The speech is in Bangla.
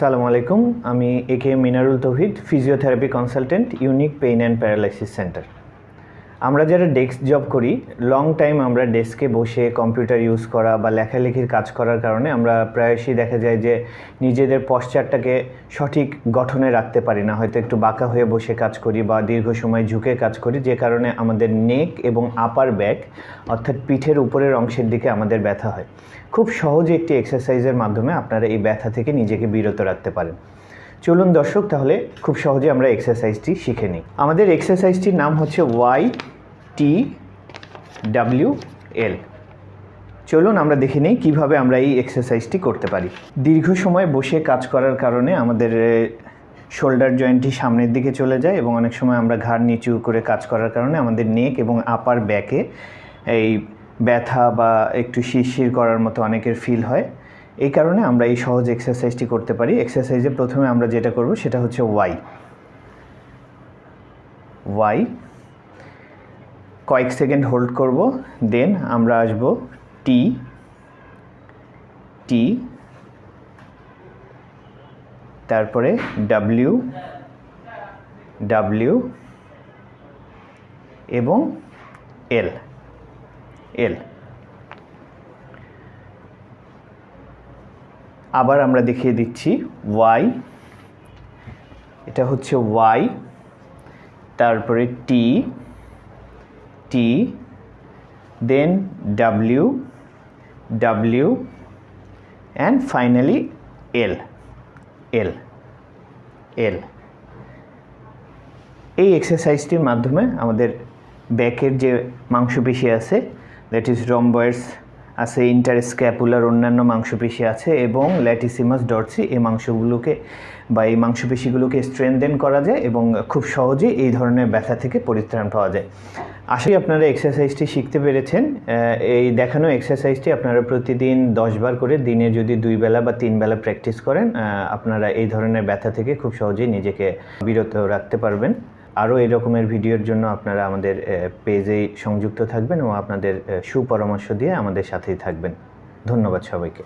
আসসালামু আলাইকুম। আমি AK Minarul Tauhid, physiotherapy consultant, unique pain and paralysis centre. আমরা যারা ডেস্ক জব করি, লং টাইম আমরা ডেস্কে বসে কম্পিউটার ইউজ করা বা লেখালেখির কাজ করার কারণে আমরা প্রায়শই দেখা যায় যে নিজেদের পশ্চারটাকে সঠিক গঠনে রাখতে পারি না। হয়তো একটু বাঁকা হয়ে বসে কাজ করি বা দীর্ঘ সময় ঝুঁকে কাজ করি, যে কারণে আমাদের নেক এবং আপার ব্যাক অর্থাৎ পিঠের উপরের অংশের দিকে আমাদের ব্যথা হয়। খুব সহজে একটি এক্সারসাইজের মাধ্যমে আপনারা এই ব্যথা থেকে নিজেকে বিরত রাখতে পারেন। চলুন দর্শক, তাহলে খুব সহজে আমরা এক্সারসাইজটি শিখে নিই। আমাদের এক্সারসাইজটির নাম হচ্ছে YTWL। চলুন আমরা দেখে নিই কীভাবে আমরা এই এক্সারসাইজটি করতে পারি। দীর্ঘ সময় বসে কাজ করার কারণে আমাদের শোল্ডার জয়েন্টটি সামনের দিকে চলে যায় এবং অনেক সময় আমরা ঘাড় নিচু করে কাজ করার কারণে আমাদের নেক এবং আপার ব্যাকে এই ব্যথা বা একটু শিরশির করার মতো অনেকের ফিল হয়। এই কারণে আমরা এই সহজ এক্সারসাইজটি করতে পারি। এক্সারসাইজে প্রথমে আমরা যেটা করব সেটা হচ্ছে ওয়াই। কয়েক সেকেন্ড হোল্ড করব, দেন আমরা আসব টি, তারপরে ডাব্লিউ এবং এল। আবার আমরা দেখিয়ে দিচ্ছি ওয়াই, এটা হচ্ছে ওয়াই, তারপরে টি, দেন ডাব্লিউ অ্যান্ড ফাইনালি এল। এই এক্সারসাইজটির মাধ্যমে আমাদের ব্যাকের যে মাংসপেশি আছে, দ্যাট ইজ রম্বয়েডস আছে, ইন্টারস্ক্যাপুলার অন্যান্য মাংসপেশি আছে এবং ল্যাটিসিমাস ডরসি, এই মাংসগুলোকে বা এই মাংসপেশিগুলোকে স্ট্রেনথেন করা যায় এবং খুব সহজেই এই ধরনের ব্যথা থেকে পরিত্রাণ পাওয়া যায়। আশা করি আপনারা এক্সারসাইজটি শিখতে পেরেছেন। এই দেখানো এক্সারসাইজটি আপনারা প্রতিদিন 10 বার করে দিনে যদি 2 বেলা বা 3 বেলা প্র্যাকটিস করেন, আপনারা এই ধরনের ব্যথা থেকে খুব সহজেই নিজেকে বিরত রাখতে পারবেন। আরও এই রকমের ভিডিওর জন্য আপনারা আমাদের পেজেই সংযুক্ত থাকবেন এবং আপনাদের সুপরামর্শ দিয়ে আমাদের সাথেই থাকবেন। ধন্যবাদ সবাইকে।